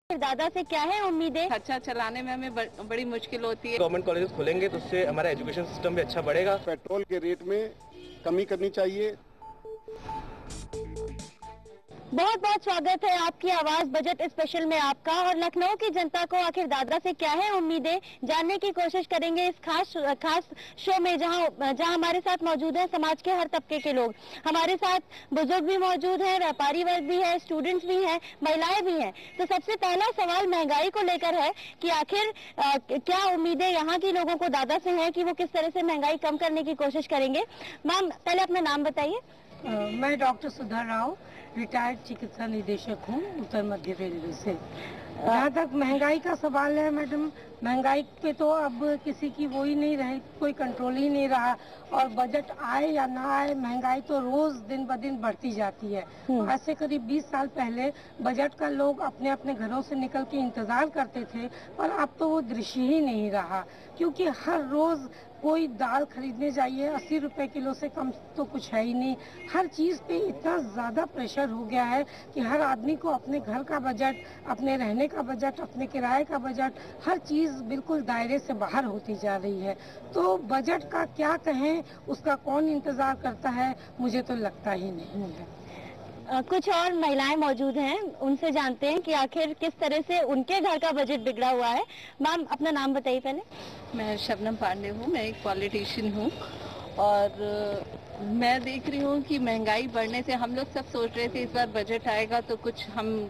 दादा से क्या है उम्मीदें? खर्चा चलाने में हमें बड़ी मुश्किल होती है। गवर्नमेंट कॉलेजेस खुलेंगे तो उससे हमारा एजुकेशन सिस्टम भी अच्छा बढ़ेगा। पेट्रोल के रेट में कमी करनी चाहिए। बहुत बहुत स्वागत है आपकी आवाज बजट स्पेशल में आपका। और लखनऊ की जनता को आखिर दादा से क्या है उम्मीदें, जानने की कोशिश करेंगे इस खास शो में, जहां हमारे साथ मौजूद है समाज के हर तबके के लोग। हमारे साथ बुजुर्ग भी मौजूद हैं, व्यापारी वर्ग भी है, स्टूडेंट्स भी हैं, महिलाएं भी हैं। तो सबसे पहला सवाल महंगाई को लेकर है कि आखिर क्या उम्मीदें यहाँ के लोगों को दादा से है कि वो किस तरह से महंगाई कम करने की कोशिश करेंगे। मैम, पहले अपना नाम बताइए। मैं डॉक्टर सुधा राव, रिटायर्ड चिकित्सा निदेशक हूँ उत्तर मध्य रेलवे से। जहाँ तक महंगाई का सवाल है मैडम, महंगाई पे तो अब किसी की वो ही नहीं रहे, कोई कंट्रोल ही नहीं रहा। और बजट आए या ना आए, महंगाई तो रोज दिन ब दिन बढ़ती जाती है। आज से करीब 20 साल पहले बजट का लोग अपने अपने घरों से निकल के इंतजार करते थे, पर अब तो वो दृश्य ही नहीं रहा। क्योंकि हर रोज कोई दाल खरीदने जाइए 80 रुपए किलो से कम तो कुछ है ही नहीं। हर चीज पे इतना ज्यादा प्रेशर हो गया है कि हर आदमी को अपने घर का बजट, अपने रहने का बजट, अपने किराए का बजट, हर चीज बिल्कुल दायरे से बाहर होती जा रही है। तो बजट का क्या कहें, उसका कौन इंतजार करता है, मुझे तो लगता ही नहीं है। कुछ और महिलाएं मौजूद हैं, उनसे जानते हैं कि आखिर किस तरह से उनके घर का बजट बिगड़ा हुआ है। मैम, अपना नाम बताइए पहले। मैं शबनम पांडे हूँ, मैं एक पॉलिटिशियन हूँ और मैं देख रही हूँ कि महंगाई बढ़ने से हम लोग सब सोच रहे थे इस बार बजट आएगा तो कुछ हम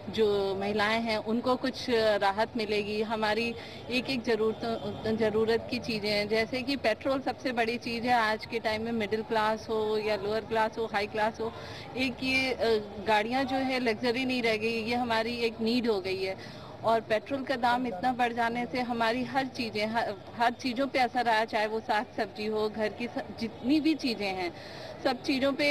जो महिलाएं हैं उनको कुछ राहत मिलेगी। हमारी एक एक ज़रूरत की चीज़ें हैं, जैसे कि पेट्रोल सबसे बड़ी चीज़ है आज के टाइम में। मिडिल क्लास हो या लोअर क्लास हो, हाई क्लास हो, एक ये गाड़ियाँ जो है लग्जरी नहीं रह गई, ये हमारी एक नीड हो गई है। और पेट्रोल का दाम इतना बढ़ जाने से हमारी हर चीज़ों पे असर आया, चाहे वो साग सब्जी हो, घर की जितनी भी चीज़ें हैं, सब चीज़ों पे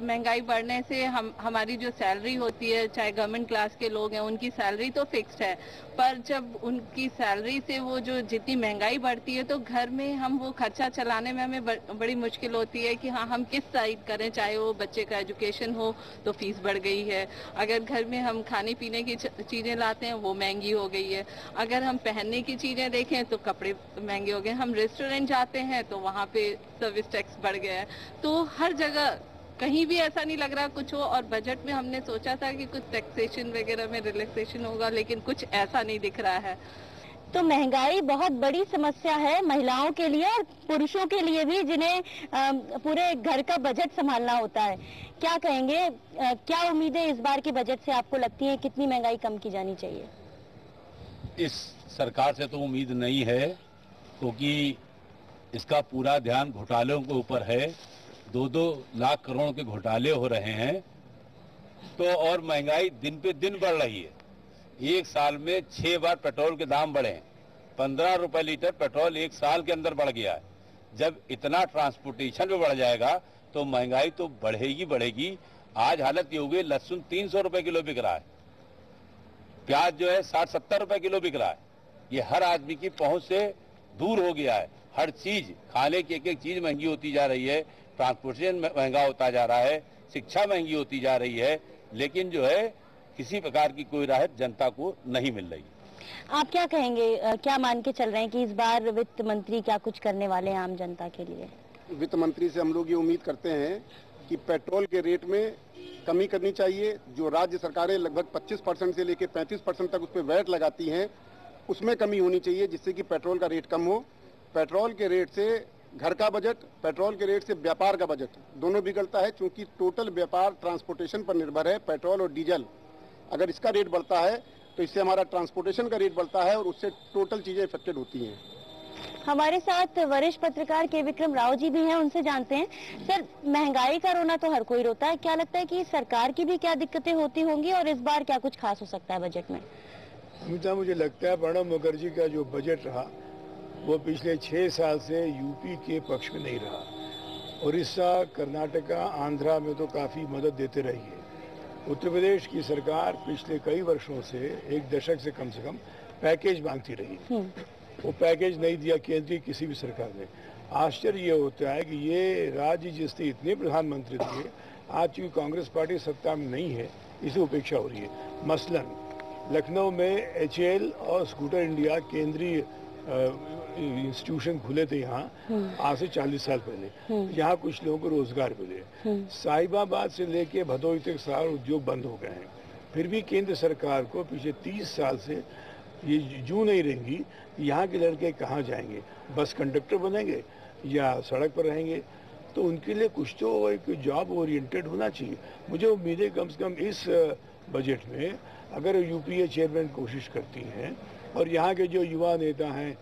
महंगाई बढ़ने से हमारी जो सैलरी होती है, चाहे गवर्नमेंट क्लास के लोग हैं उनकी सैलरी तो फिक्स्ड है, पर जब उनकी सैलरी से वो जो जितनी महंगाई बढ़ती है तो घर में हम वो खर्चा चलाने में हमें बड़ी मुश्किल होती है कि हाँ हम किस साइड करें। चाहे वो बच्चे का एजुकेशन हो तो फीस बढ़ गई है, अगर घर में हम खाने पीने की चीज़ें लाते हैं वो महंगी हो गई है, अगर हम पहनने की चीज़ें देखें तो कपड़े महंगे हो गए, हम रेस्टोरेंट जाते हैं तो वहाँ पे सर्विस टैक्स बढ़ गया है। तो हर जगह कहीं भी ऐसा नहीं लग रहा कुछ हो। और बजट में हमने सोचा था कि कुछ टैक्सेशन वगैरह में रिलैक्सेशन होगा, लेकिन कुछ ऐसा नहीं दिख रहा है। तो महंगाई बहुत बड़ी समस्या है महिलाओं के लिए और पुरुषों के लिए भी, जिन्हें पूरे घर का बजट संभालना होता है। क्या कहेंगे, क्या उम्मीदें इस बार के बजट से आपको लगती है, कितनी महंगाई कम की जानी चाहिए? इस सरकार से तो उम्मीद नहीं है, क्योंकि इसका पूरा ध्यान घोटालों के ऊपर है। 2-2 लाख करोड़ के घोटाले हो रहे हैं, तो और महंगाई दिन पे दिन बढ़ रही है। एक साल में 6 बार पेट्रोल के दाम बढ़े हैं। 15 रुपए लीटर पेट्रोल एक साल के अंदर बढ़ गया है। जब इतना ट्रांसपोर्टेशन में बढ़ जाएगा तो महंगाई तो बढ़ेगी बढ़ेगी। आज हालत ये हो गई, लहसुन 300 रुपए किलो बिक रहा है, प्याज जो है 60-70 रुपए किलो बिक रहा है। ये हर आदमी की पहुंच से दूर हो गया है। हर चीज, खाने की एक एक चीज महंगी होती जा रही है, ट्रांसपोर्टेशन महंगा होता जा रहा है, शिक्षा महंगी होती जा रही है, लेकिन जो है किसी प्रकार की कोई राहत जनता को नहीं मिल रही। आप क्या कहेंगे, क्या मान के चल रहे हैं कि इस बार वित्त मंत्री क्या कुछ करने वाले हैं आम जनता के लिए? वित्त मंत्री से हम लोग ये उम्मीद करते हैं कि पेट्रोल के रेट में कमी करनी चाहिए। जो राज्य सरकारें लगभग 25% से लेकर 35% तक उस पर वैट लगाती हैं, उसमें कमी होनी चाहिए, जिससे कि पेट्रोल का रेट कम हो। पेट्रोल के रेट से घर का बजट, पेट्रोल के रेट से व्यापार का बजट दोनों बिगड़ता है, क्योंकि टोटल व्यापार ट्रांसपोर्टेशन पर निर्भर है। पेट्रोल और डीजल, अगर इसका रेट बढ़ता है तो इससे हमारा ट्रांसपोर्टेशन का रेट बढ़ता है और उससे टोटल चीजें इफेक्टेड होती हैं। हमारे साथ वरिष्ठ पत्रकार के विक्रम राव जी भी हैं, उनसे जानते हैं। सर, महंगाई का रोना तो हर कोई रोता है, क्या लगता है कि सरकार की भी क्या दिक्कतें होती होंगी और इस बार क्या कुछ खास हो सकता है बजट में? मुझे लगता है प्रणब मुखर्जी का जो बजट रहा वो पिछले 6 साल से यूपी के पक्ष में नहीं रहा। उड़ीसा, कर्नाटका, आंध्रा में तो काफ़ी मदद देते रही है। उत्तर प्रदेश की सरकार पिछले कई वर्षों से, 1 दशक से कम पैकेज मांगती रही। वो पैकेज नहीं दिया केंद्रीय किसी भी सरकार ने। आश्चर्य ये होता है कि ये राज्य जिसने इतने प्रधानमंत्री दिए, आज चूंकि कांग्रेस पार्टी सत्ता में नहीं है, इसे उपेक्षा हो रही है। मसलन लखनऊ में HAL और स्कूटर इंडिया केंद्रीय इंस्टीट्यूशन खुले थे यहाँ आज से 40 साल पहले। यहाँ कुछ लोगों को रोजगार मिले। साहिबाबाद से लेके भदोही तक सारे उद्योग बंद हो गए हैं। फिर भी केंद्र सरकार को पिछले 30 साल से ये जू नहीं रहेंगी, यहाँ के लड़के कहाँ जाएंगे, बस कंडक्टर बनेंगे या सड़क पर रहेंगे। तो उनके लिए कुछ तो एक जॉब ओरिएंटेड होना चाहिए। मुझे उम्मीद है कम से कम इस बजट में अगर UPA चेयरमैन कोशिश करती हैं और यहाँ के जो युवा नेता हैं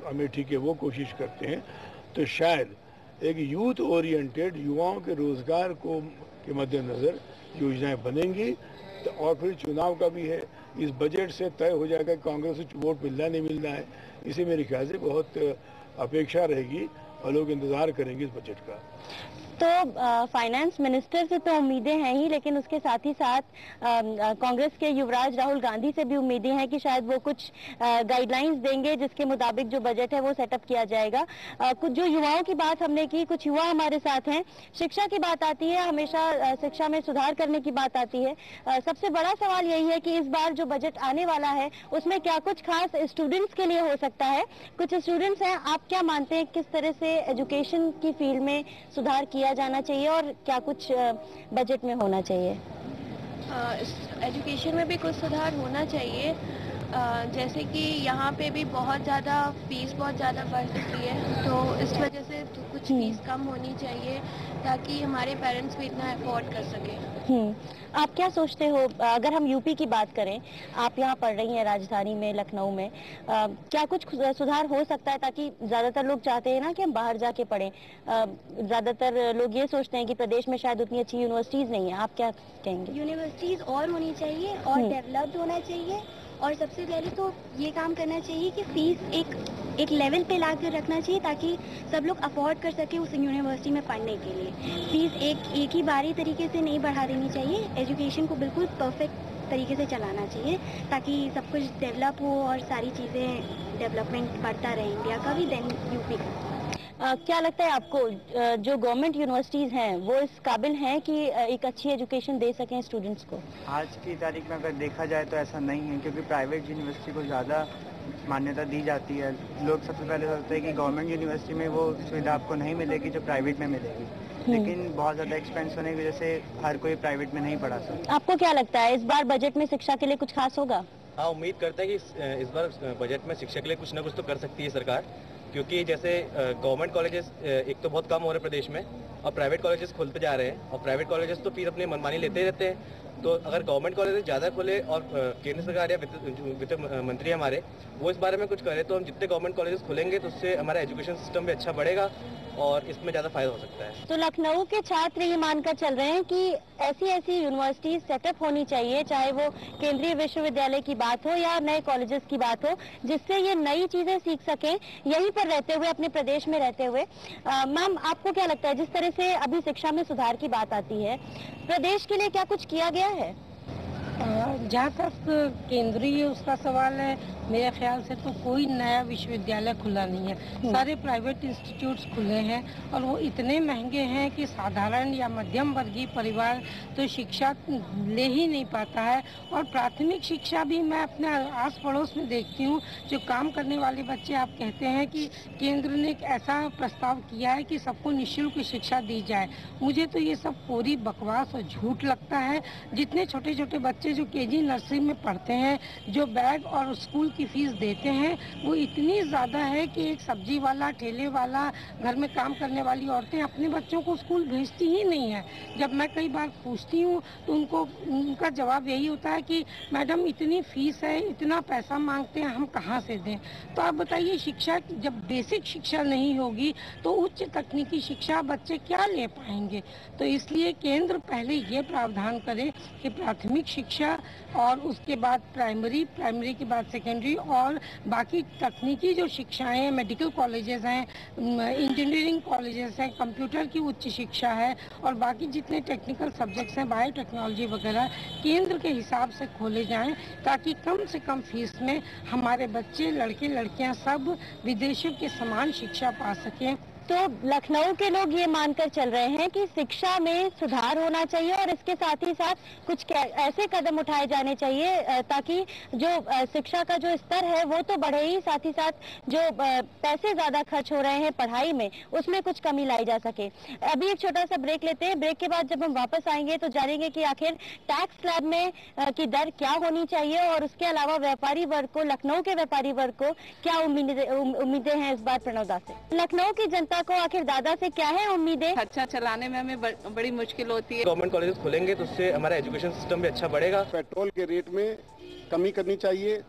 अमेठी के वो कोशिश करते हैं तो शायद एक यूथ ओरिएंटेड युवाओं के रोजगार को के मद्देनजर योजनाएं बनेंगी। तो और फिर चुनाव का भी है, इस बजट से तय हो जाएगा कांग्रेस से वोट मिलना नहीं मिलना है। इसे मेरे ख्याल से बहुत अपेक्षा रहेगी और लोग इंतजार करेंगे इस बजट का। तो फाइनेंस मिनिस्टर से तो उम्मीदें हैं ही, लेकिन उसके साथ ही साथ कांग्रेस के युवराज राहुल गांधी से भी उम्मीदें हैं कि शायद वो कुछ गाइडलाइंस देंगे जिसके मुताबिक जो बजट है वो सेटअप किया जाएगा। कुछ जो युवाओं की बात हमने की, कुछ युवा हमारे साथ हैं, शिक्षा की बात आती है, हमेशा शिक्षा में सुधार करने की बात आती है। सबसे बड़ा सवाल यही है कि इस बार जो बजट आने वाला है उसमें क्या कुछ खास स्टूडेंट्स के लिए हो सकता है। कुछ स्टूडेंट्स हैं, आप क्या मानते हैं किस तरह से एजुकेशन की फील्ड में सुधार किया जाना चाहिए और क्या कुछ बजट में होना चाहिए? एजुकेशन में भी कुछ सुधार होना चाहिए। जैसे कि यहाँ पे भी बहुत ज़्यादा फीस बहुत ज़्यादा बढ़ चुकी है, तो इस वजह से तो कुछ फीस कम होनी चाहिए ताकि हमारे पेरेंट्स भी इतना अफोर्ड कर सकें। आप क्या सोचते हो, अगर हम यूपी की बात करें, आप यहाँ पढ़ रही हैं राजधानी में, लखनऊ में, क्या कुछ सुधार हो सकता है ताकि ज़्यादातर लोग चाहते हैं ना कि हम बाहर जाके पढ़ें। ज़्यादातर लोग ये सोचते हैं कि प्रदेश में शायद उतनी अच्छी यूनिवर्सिटीज़ नहीं है, आप क्या कहेंगे? यूनिवर्सिटीज़ और होनी चाहिए और डेवलप्ड होना चाहिए, और सबसे पहले तो ये काम करना चाहिए कि फीस एक लेवल पे ला कर रखना चाहिए ताकि सब लोग अफोर्ड कर सके उस यूनिवर्सिटी में पढ़ने के लिए। फीस एक ही बारी तरीके से नहीं बढ़ा देनी चाहिए, एजुकेशन को बिल्कुल परफेक्ट तरीके से चलाना चाहिए ताकि सब कुछ डेवलप हो और सारी चीज़ें डेवलपमेंट बढ़ता रहे इंडिया का भी, देन यूपी का। क्या लगता है आपको, जो गवर्नमेंट यूनिवर्सिटीज़ हैं वो इस काबिल हैं कि एक अच्छी एजुकेशन दे सकें स्टूडेंट्स को? आज की तारीख में अगर देखा जाए तो ऐसा नहीं है, क्योंकि प्राइवेट यूनिवर्सिटी को ज़्यादा मान्यता दी जाती है। लोग सबसे पहले सोचते हैं कि गवर्नमेंट यूनिवर्सिटी में वो सुविधा आपको नहीं मिलेगी जो प्राइवेट में मिलेगी, लेकिन बहुत ज़्यादा एक्सपेंस होने की वजह से हर कोई प्राइवेट में नहीं पढ़ा सकता। आपको क्या लगता है इस बार बजट में शिक्षा के लिए कुछ खास होगा? हाँ, उम्मीद करते हैं कि इस बार बजट में शिक्षा के लिए कुछ ना कुछ तो कर सकती है सरकार, क्योंकि जैसे गवर्नमेंट कॉलेजेस एक तो बहुत कम हो रहे प्रदेश में और प्राइवेट कॉलेजेस खुलते जा रहे हैं, और प्राइवेट कॉलेजेस तो फीस अपनी मनमानी लेते रहते हैं। तो अगर गवर्नमेंट कॉलेजेस ज़्यादा खोले और केंद्र सरकार या वित्त मंत्री हमारे वो इस बारे में कुछ करे, तो हम जितने गवर्नमेंट कॉलेजेस खुलेंगे तो उससे हमारा एजुकेशन सिस्टम भी अच्छा बढ़ेगा और इसमें ज़्यादा फायदा हो सकता है। तो लखनऊ के छात्र ये मानकर चल रहे हैं कि ऐसी यूनिवर्सिटी सेटअप होनी चाहिए, चाहे वो केंद्रीय विश्वविद्यालय की बात हो या नए कॉलेजेस की बात हो, जिससे ये नई चीजें सीख सकें यहीं पर रहते हुए, अपने प्रदेश में रहते हुए। मैम, आपको क्या लगता है जिस तरह से अभी शिक्षा में सुधार की बात आती है, प्रदेश के लिए क्या कुछ किया गया है? जहाँ तक केंद्रीय उसका सवाल है, मेरे ख्याल से तो कोई नया विश्वविद्यालय खुला नहीं है। सारे प्राइवेट इंस्टीट्यूट्स खुले हैं और वो इतने महंगे हैं कि साधारण या मध्यम वर्गीय परिवार तो शिक्षा ले ही नहीं पाता है। और प्राथमिक शिक्षा भी मैं अपने आस पड़ोस में देखती हूँ, जो काम करने वाले बच्चे, आप कहते हैं कि केंद्र ने एक ऐसा प्रस्ताव किया है कि सबको निःशुल्क शिक्षा दी जाए। मुझे तो ये सब पूरी बकवास और झूठ लगता है। जितने छोटे छोटे बच्चे जो केजी नर्सरी में पढ़ते हैं, जो बैग और स्कूल की फीस देते हैं, वो इतनी ज़्यादा है कि एक सब्जी वाला, ठेले वाला, घर में काम करने वाली औरतें अपने बच्चों को स्कूल भेजती ही नहीं है। जब मैं कई बार पूछती हूँ तो उनका जवाब यही होता है कि मैडम इतनी फीस है, इतना पैसा मांगते हैं, हम कहाँ से दें। तो आप बताइए, शिक्षा जब बेसिक शिक्षा नहीं होगी तो उच्च तकनीकी शिक्षा बच्चे क्या ले पाएंगे? तो इसलिए केंद्र पहले ये प्रावधान करे कि प्राथमिक शिक्षा और उसके बाद प्राइमरी के बाद सेकेंडरी और बाकी तकनीकी जो शिक्षाएं हैं, मेडिकल कॉलेजेस हैं, इंजीनियरिंग कॉलेजेस हैं, कंप्यूटर की उच्च शिक्षा है और बाकी जितने टेक्निकल सब्जेक्ट्स हैं, बायोटेक्नोलॉजी वगैरह, केंद्र के हिसाब से खोले जाएं ताकि कम से कम फीस में हमारे बच्चे, लड़के लड़कियां सब विदेशों के समान शिक्षा पा सकें। तो लखनऊ के लोग ये मानकर चल रहे हैं कि शिक्षा में सुधार होना चाहिए और इसके साथ ही साथ कुछ ऐसे कदम उठाए जाने चाहिए ताकि जो शिक्षा का जो स्तर है वो तो बढ़े ही, साथ ही साथ जो पैसे ज्यादा खर्च हो रहे हैं पढ़ाई में उसमें कुछ कमी लाई जा सके। अभी एक छोटा सा ब्रेक लेते हैं। ब्रेक के बाद जब हम वापस आएंगे तो जानेंगे कि आखिर टैक्स स्लैब में की दर क्या होनी चाहिए और उसके अलावा व्यापारी वर्ग को, लखनऊ के व्यापारी वर्ग को क्या उम्मीदें हैं इस बार प्रणव दा से। लखनऊ की जनता को आखिर दादा से क्या है उम्मीदें? अच्छा चलाने में हमें बड़ी मुश्किल होती है। गवर्नमेंट कॉलेजेस खुलेंगे तो उससे हमारा एजुकेशन सिस्टम भी अच्छा बढ़ेगा। पेट्रोल के रेट में कमी करनी चाहिए।